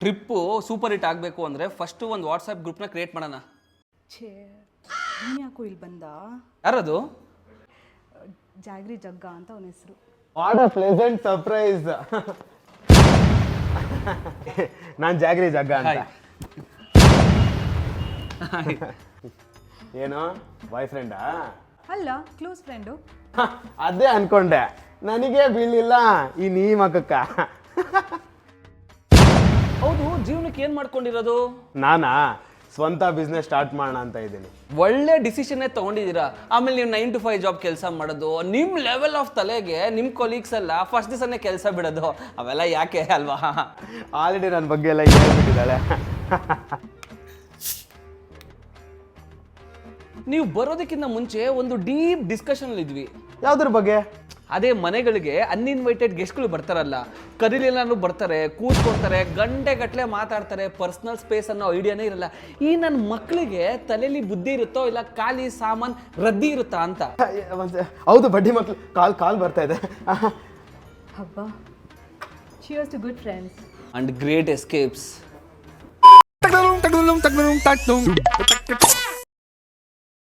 Trip super hit ಆಗಬೇಕು ಅಂದರೆ first ಒಂದು ವಾಟ್ಸಪ್ ಗ್ರೂಪ್ನ ಕ್ರಿಯೇಟ್ ಮಾಡೋಣ. ಛೇ ಯಾಕೋ ಇಲ್ಲಿ ಬಂದ? ಯಾರದು? ಜಾಗ್ರಿ ಜಗ್ಗ ಅಂತ ಅವನ ಹೆಸರು. What a pleasant surprise. ನಾನು ಜಾಗ್ರಿ ಜಗ್ಗ ಅಂತ. ಏನು ಬಾಯ್ ಫ್ರೆಂಡಾ? ಅಲ್ಲ, ಕ್ಲೋಸ್ ಫ್ರೆಂಡು. ಅದೇ ಅನ್ಕೊಂಡೆ, ನನಗೆ ಬೀಳಿಲ್ಲ ಈ ನೀ ಮಕ್ಕಕ್ಕ. ಹೌದು, ಜೀವನಕ್ಕೆ ಏನು ಮಾಡ್ಕೊಂಡಿರೋದು? ನಾನಾ ಸ್ವಂತ ಬಿಸ್ನೆಸ್ ಸ್ಟಾರ್ಟ್ ಮಾಡೋಣ ಅಂತ ಇದ್ದೀನಿ. ಒಳ್ಳೆ ಡಿಸಿಷನ್ನೇ ತೊಗೊಂಡಿದ್ದೀರಾ. ಆಮೇಲೆ ನೀವು 9 to 5 ಜಾಬ್ ಕೆಲಸ ಮಾಡೋದು, ನಿಮ್ಮ ಲೆವೆಲ್ ಆಫ್ ತಲೆಗೆ ನಿಮ್ಮ ಕೊಲೀಗ್ಸ್ ಎಲ್ಲ ಫಸ್ಟ್ ದಿವಸನೇ ಕೆಲಸ ಬಿಡೋದು, ಅವೆಲ್ಲ ಯಾಕೆ ಅಲ್ವಾ? ಆಲ್ರೆಡಿ ನನ್ನ ಬಗ್ಗೆ ಎಲ್ಲ ಹೇಳ್ಬಿಟ್ಟಿದ್ದಾಳೆ. ನೀವು ಬರೋದಕ್ಕಿಂತ ಮುಂಚೆ ಒಂದು ಡೀಪ್ ಡಿಸ್ಕಷನ್ ಇದ್ವಿ. ಯಾವ್ದ್ರ ಬಗ್ಗೆ? ಅದೇ ಮನೆಗಳಿಗೆ ಅನ್ಇನ್ವೈಟೆಡ್ ಗೆಸ್ಟ್ಗಳು ಬರ್ತಾರಲ್ಲ, ಕರೀಲಿಲ್ಲ ಬರ್ತಾರೆ, ಕೂತ್ಕೊಳ್ತಾರೆ, ಗಂಟೆಗಟ್ಟಲೆ ಮಾತಾಡ್ತಾರೆ, ಪರ್ಸ್ನಲ್ ಸ್ಪೇಸ್ ಅನ್ನೋ ಐಡಿಯಾನೇ ಇರಲ್ಲ. ಈ ನನ್ನ ಮಕ್ಕಳಿಗೆ ತಲೆಯಲ್ಲಿ ಬುದ್ಧಿ ಇರುತ್ತೋ ಇಲ್ಲ ಖಾಲಿ ಸಾಮಾನ್ ರದ್ದಿ ಇರುತ್ತಾ ಅಂತ. ಹೌದು, ಬಡ್ಡಿ ಮಕ್ಳು ಕಾಲ್ ಬರ್ತಾ ಇದೆ. ಹಬ್ಬ. Cheers to good friends. And great escapes.